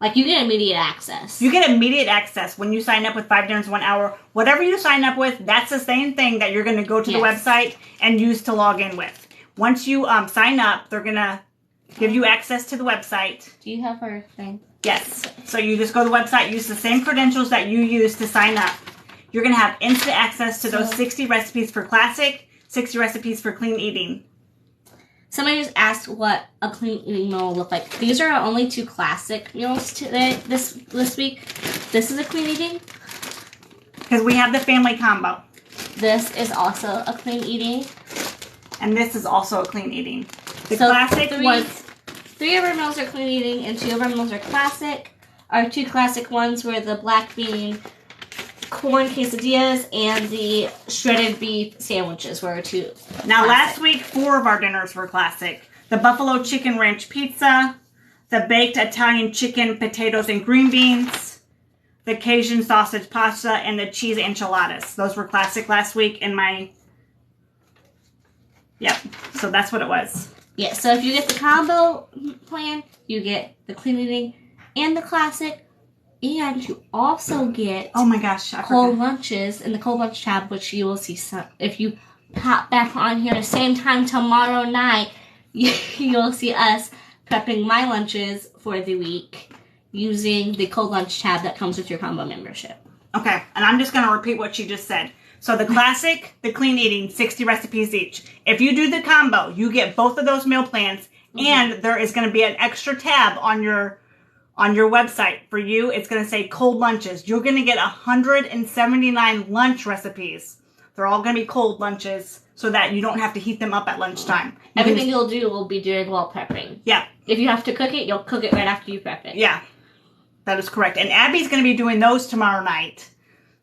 you get immediate access. You get immediate access when you sign up with 5 dinners 1 hour. Whatever you sign up with, that's the same thing that you're going to go to the website and use to log in with. Once you sign up, they're going to give you access to the website. Do you have her thing? Yes. So you just go to the website, use the same credentials that you use to sign up. You're going to have instant access to those 60 recipes for classic, 60 recipes for clean eating. Somebody just asked what a clean eating meal will look like. These are our only 2 classic meals today, this week. This is a clean eating. Because we have the family combo. This is also a clean eating. And this is also a clean eating. The so classic ones. 3 of our meals are clean eating and 2 of our meals are classic. Our 2 classic ones were the black bean corn quesadillas and the shredded beef sandwiches were 2. Now, last week, 4 of our dinners were classic. The buffalo chicken ranch pizza, the baked Italian chicken, potatoes, and green beans, the Cajun sausage pasta, and the cheese enchiladas. Those were classic last week in my... Yep, so that's what it was. Yeah, so if you get the combo plan, you get the clean eating and the classic. And you also get cold lunches in the cold lunch tab, which you will see if you pop back on here the same time tomorrow night, you'll see us prepping my lunches for the week using the cold lunch tab that comes with your combo membership. Okay, and I'm just going to repeat what she just said. So the classic, the clean eating, 60 recipes each. If you do the combo, you get both of those meal plans, and there is going to be an extra tab on your website for you. It's going to say cold lunches. You're going to get 179 lunch recipes. They're all going to be cold lunches so that you don't have to heat them up at lunchtime. Everything you'll do will be doing while prepping. Yeah. If you have to cook it, you'll cook it right after you prep it. Yeah. That is correct. And Abby's going to be doing those tomorrow night.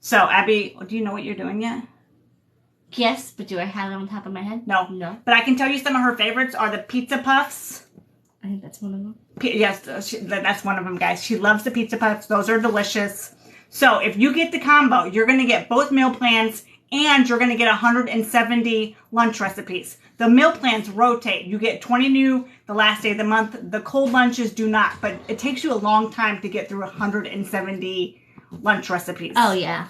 So, Abby, do you know what you're doing yet? Yes, but do I have it on top of my head? No. But I can tell you some of her favorites are the pizza puffs. I think that's one of them. Yes, that's one of them, guys. She loves the pizza puffs. Those are delicious. So if you get the combo, you're going to get both meal plans and you're going to get 170 lunch recipes. The meal plans rotate. You get 20 new the last day of the month. The cold lunches do not, but it takes you a long time to get through 170 lunch recipes. Oh, yeah.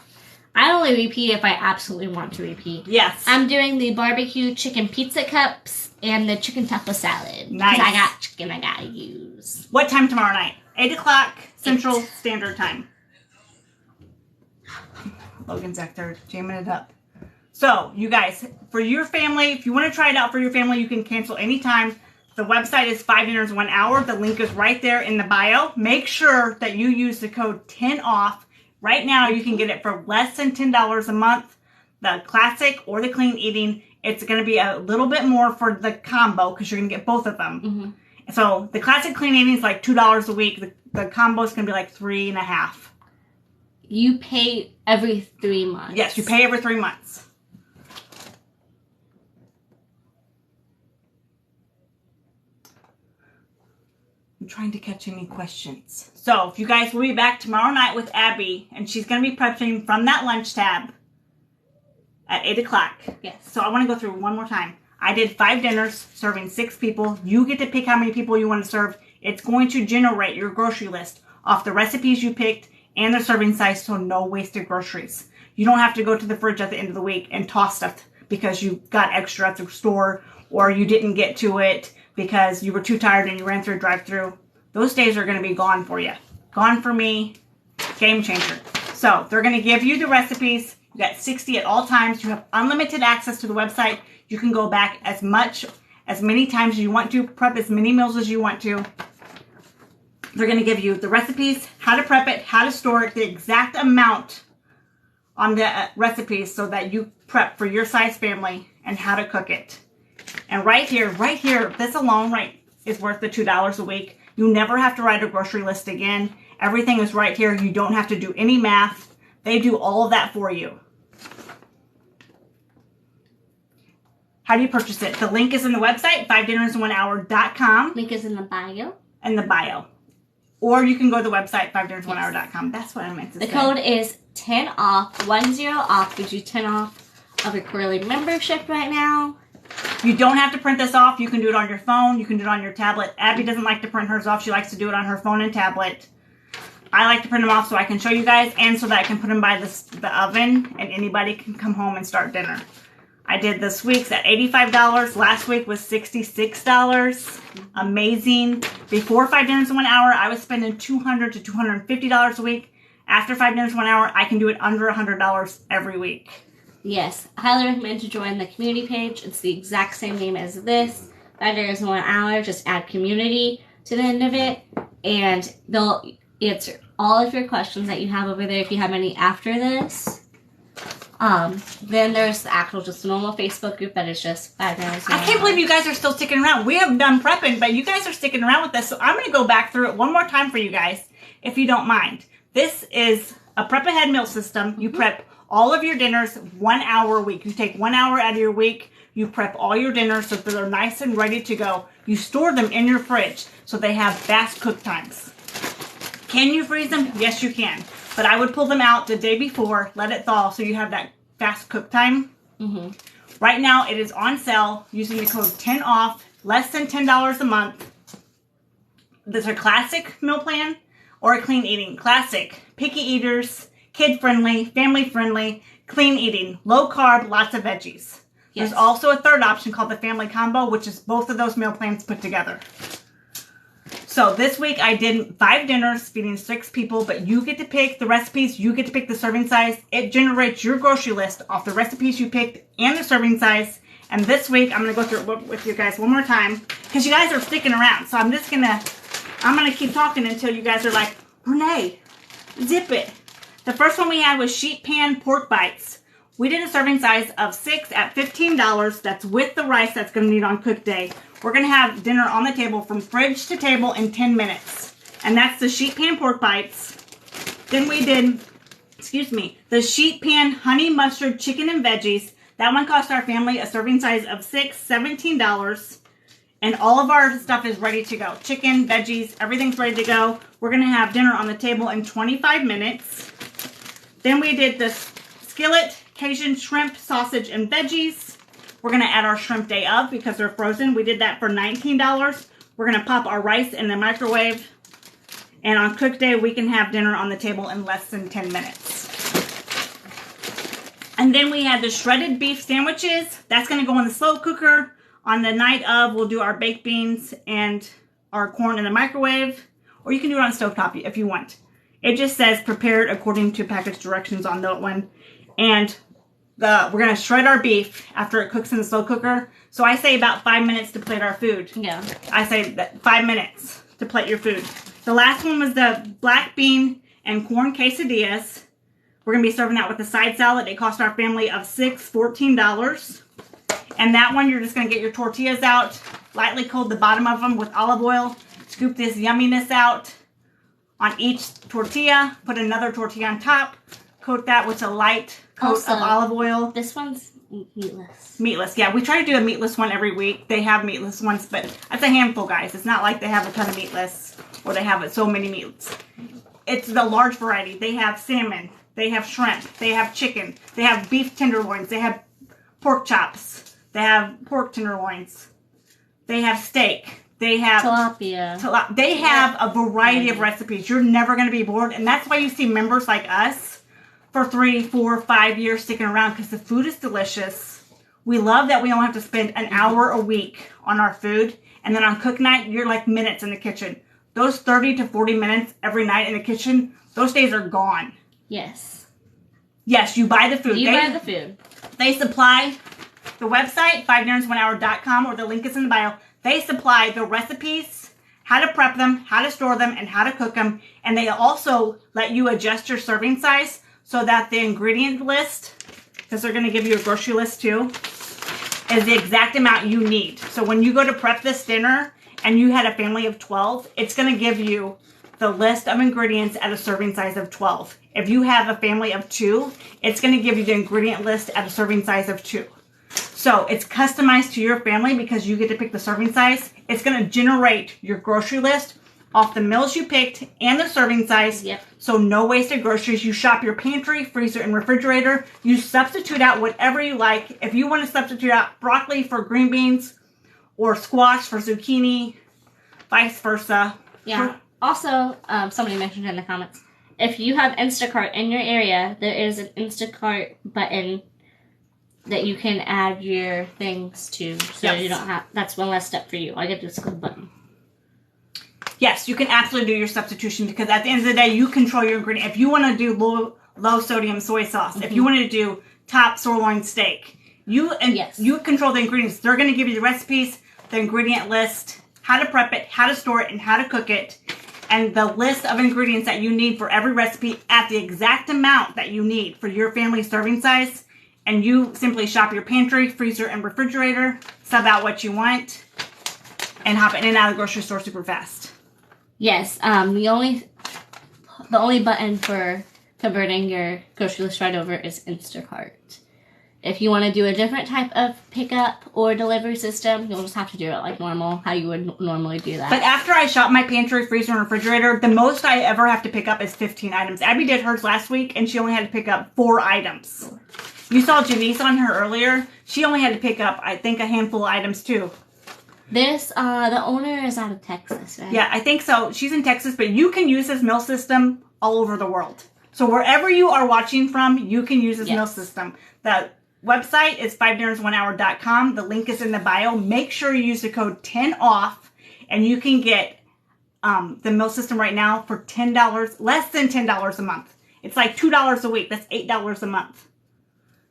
I only repeat if I absolutely want to repeat. Yes. I'm doing the barbecue chicken pizza cups and the chicken taco salad. Nice. Because I got chicken I gotta use. What time tomorrow night? 8 o'clock Central Standard Time. Logan's back there jamming it up. So, you guys, for your family, if you want to try it out for your family, you can cancel anytime. The website is 5 dinners 1 hour. The link is right there in the bio. Make sure that you use the code 10OFF. Right now, you can get it for less than $10 a month. The classic or the clean eating, it's going to be a little bit more for the combo because you're going to get both of them. Mm-hmm. So the classic clean eating is like $2 a week. The combo is going to be like $3.50. You pay every 3 months. Yes, you pay every 3 months. trying to catch any questions. So, if you guys will be back tomorrow night with Abby, and she's going to be prepping from that lunch tab at 8 o'clock. Yes. So, I want to go through one more time. I did 5 dinners, serving 6 people. You get to pick how many people you want to serve. It's going to generate your grocery list off the recipes you picked and the serving size, so no wasted groceries. You don't have to go to the fridge at the end of the week and toss stuff because you got extra at the store, or you didn't get to it because you were too tired and you ran through a drive-thru. Those days are going to be gone for you. Gone for me. Game changer. So they're going to give you the recipes. You got 60 at all times. You have unlimited access to the website. You can go back as many times as you want to, prep as many meals as you want to. They're going to give you the recipes, how to prep it, how to store it, the exact amount on the recipes so that you prep for your size family, and how to cook it. And right here, this alone is worth the $2 a week. You never have to write a grocery list again. Everything is right here. You don't have to do any math. They do all of that for you. How do you purchase it? The link is in the website, 5dinnersonehour.com. Link is in the bio. In the bio. Or you can go to the website, 5dinnersonehour.com. That's what I meant to say. The code is 10 off. 10 off gives you 10 off of your quarterly membership right now. You don't have to print this off. You can do it on your phone. You can do it on your tablet. Abby doesn't like to print hers off. She likes to do it on her phone and tablet. I like to print them off so I can show you guys, and so that I can put them by the oven and anybody can come home and start dinner. I did this week's at $85. Last week was $66. Amazing. Before 5 dinners in 1 hour, I was spending $200 to $250 a week. After 5 dinners in 1 hour, I can do it under $100 every week. Yes. I highly recommend to join the community page. It's the exact same name as this. 5 dinners in 1 hour. Just add community to the end of it, and they'll answer all of your questions that you have over there if you have any after this. Then there's the actual just normal Facebook group that is just 5 dinners. I can't believe you guys are still sticking around. We have done prepping, but you guys are sticking around with us. So I'm going to go back through it one more time for you guys, if you don't mind. This is a prep ahead meal system. You prep all of your dinners 1 hour a week. You take 1 hour out of your week. You prep all your dinners so that they're nice and ready to go. You store them in your fridge so they have fast cook times. Can you freeze them? Yes, you can. But I would pull them out the day before, let it thaw, so you have that fast cook time. Mm-hmm. Right now, it is on sale using the code 10 off, less than $10 a month. There's a classic meal plan or a clean eating. Classic, picky eaters, kid-friendly, family-friendly, clean eating, low carb, lots of veggies. Yes. There's also a third option called the family combo, which is both of those meal plans put together. So this week I did 5 dinners feeding 6 people, but you get to pick the recipes, you get to pick the serving size. It generates your grocery list off the recipes you picked and the serving size. And this week I'm going to go through it with you guys one more time because you guys are sticking around. So I'm going to keep talking until you guys are like, Renee, zip it. The first one we had was sheet pan pork bites. We did a serving size of 6 at $15. That's with the rice that's going to need on cook day. We're going to have dinner on the table from fridge to table in 10 minutes. And that's the sheet pan pork bites. Then we did, the sheet pan honey mustard chicken and veggies. That one cost our family a serving size of 6, $17. And all of our stuff is ready to go. Chicken, veggies, everything's ready to go. We're going to have dinner on the table in 25 minutes. Then we did the skillet Cajun shrimp, sausage, and veggies. We're going to add our shrimp day of because they're frozen. We did that for $19. We're going to pop our rice in the microwave. And on cook day, we can have dinner on the table in less than 10 minutes. And then we had the shredded beef sandwiches. That's going to go in the slow cooker. On the night of, we'll do our baked beans and our corn in the microwave. Or you can do it on stovetop if you want. It just says prepared according to package directions on that one. And we're going to shred our beef after it cooks in the slow cooker. So I say about 5 minutes to plate our food. Yeah. I say that 5 minutes to plate your food. The last one was the black bean and corn quesadillas. We're going to be serving that with a side salad. It cost our family of $14. And that one, you're just going to get your tortillas out, lightly coat the bottom of them with olive oil, scoop this yumminess out on each tortilla, put another tortilla on top, coat that with a light coat of olive oil. This one's Meatless. Meatless, yeah. We try to do a meatless one every week. They have meatless ones, but that's a handful, guys. It's not like they have a ton of meatless or they have so many meats. It's the large variety. They have salmon. They have shrimp. They have chicken. They have beef tenderloins. They have pork chops. They have pork tenderloins. They have steak. They have tilapia. They have a variety of recipes. You're never going to be bored. And that's why you see members like us for 3, 4, 5 years sticking around, because the food is delicious. We love that we don't have to spend an hour a week on our food. And then on cook night, you're like minutes in the kitchen. Those 30 to 40 minutes every night in the kitchen, those days are gone. Yes. Yes, you buy the food. You buy the food. They supply the website, 5dinnersOneHour.com, or the link is in the bio. They supply the recipes, how to prep them, how to store them, and how to cook them. And they also let you adjust your serving size so that the ingredient list, because they're going to give you a grocery list too, is the exact amount you need. So when you go to prep this dinner and you had a family of 12, it's going to give you the list of ingredients at a serving size of 12. If you have a family of 2, it's going to give you the ingredient list at a serving size of 2. So it's customized to your family because you get to pick the serving size. It's going to generate your grocery list off the meals you picked and the serving size. Yep. So no wasted groceries. You shop your pantry, freezer, and refrigerator. You substitute out whatever you like. If you want to substitute out broccoli for green beans or squash for zucchini, vice versa. Yeah. Also, somebody mentioned in the comments, if you have Instacart in your area, there is an Instacart button that you can add your things to. So you don't have, that's one less step for you. I get this click button. Yes, you can absolutely do your substitution because at the end of the day, you control your ingredient. If you want to do low sodium soy sauce, if you want to do top sirloin steak, you control the ingredients. They're going to give you the recipes, the ingredient list, how to prep it, how to store it, and how to cook it, and the list of ingredients that you need for every recipe at the exact amount that you need for your family serving size. And you simply shop your pantry, freezer, and refrigerator, sub out what you want, and hop in and out of the grocery store super fast. Yes, the only button for converting your grocery list right over is Instacart. If you want to do a different type of pickup or delivery system, you'll just have to do it like normal, how you would normally do that. But after I shop my pantry, freezer, and refrigerator, the most I ever have to pick up is 15 items. Abby did hers last week, and she only had to pick up 4 items. You saw Janice on her earlier. She only had to pick up, I think, a handful of items, too. The owner is out of Texas, right? Yeah, I think so. She's in Texas, but you can use this meal system all over the world. So wherever you are watching from, you can use this meal system. The website is 5dinnersonehour.com. The link is in the bio. Make sure you use the code 10OFF, and you can get the meal system right now for $10, less than $10 a month. It's like $2 a week. That's $8 a month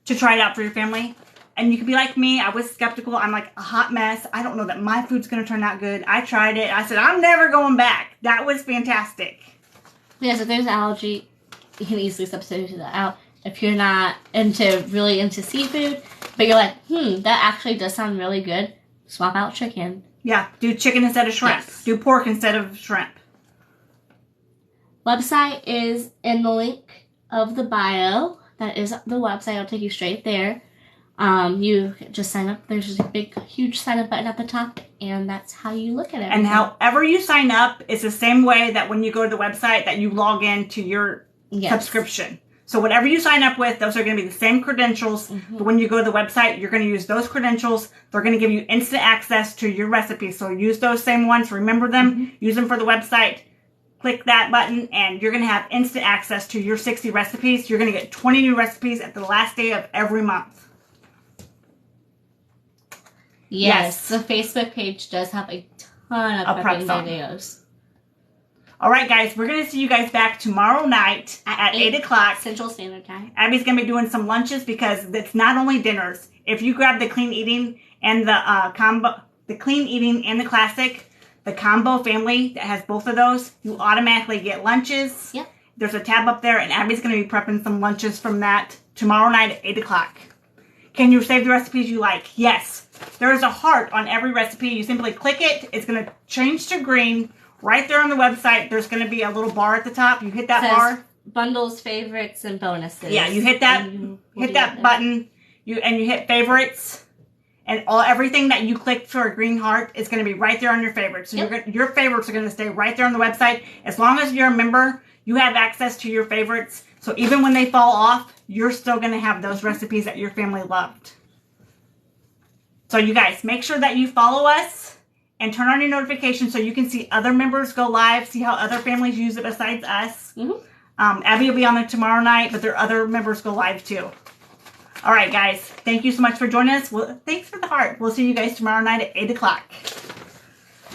to try it out for your family. And you can be like me. I was skeptical. I'm like a hot mess. I don't know that my food's going to turn out good. I tried it. I said, I'm never going back. That was fantastic. Yeah, so if there's allergy, you can easily substitute that out. If you're not really into seafood, but you're like, that actually does sound really good, swap out chicken. Yeah, do chicken instead of shrimp. Yes. Do pork instead of shrimp. Website is in the link of the bio. That is the website. I'll take you straight there. You just sign up. There's just a big, huge sign up button at the top, and that's how you look at it. And however you sign up, it's the same way that when you go to the website that you log in to your subscription. So whatever you sign up with, those are going to be the same credentials. But when you go to the website, you're going to use those credentials. They're going to give you instant access to your recipes. So use those same ones. Remember them. Use them for the website. Click that button, and you're going to have instant access to your 60 recipes. You're going to get 20 new recipes at the last day of every month. Yes, the Facebook page does have a ton of prepping videos. All right, guys, we're going to see you guys back tomorrow night at 8 o'clock. Central Standard Time. Abby's going to be doing some lunches because it's not only dinners. If you grab the clean eating and the combo, the clean eating and the classic, the combo family that has both of those, you automatically get lunches. Yep. There's a tab up there, and Abby's going to be prepping some lunches from that tomorrow night at 8 o'clock. Can you save the recipes you like? Yes. There is a heart on every recipe. You simply click it. It's going to change to green. Right there on the website, there's going to be a little bar at the top. You hit that bar. Bundles, favorites, and bonuses. Yeah, you hit that button. you hit favorites, and everything that you click for a green heart is going to be right there on your favorites. So your favorites are going to stay right there on the website. As long as you're a member, you have access to your favorites. So even when they fall off, you're still going to have those recipes that your family loved. So you guys, make sure that you follow us and turn on your notifications so you can see other members go live, see how other families use it besides us. Mm-hmm. Abby will be on there tomorrow night, but their other members go live too. All right, guys. Thank you so much for joining us. Well, thanks for the heart. We'll see you guys tomorrow night at 8 o'clock.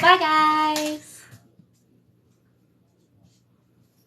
Bye, guys.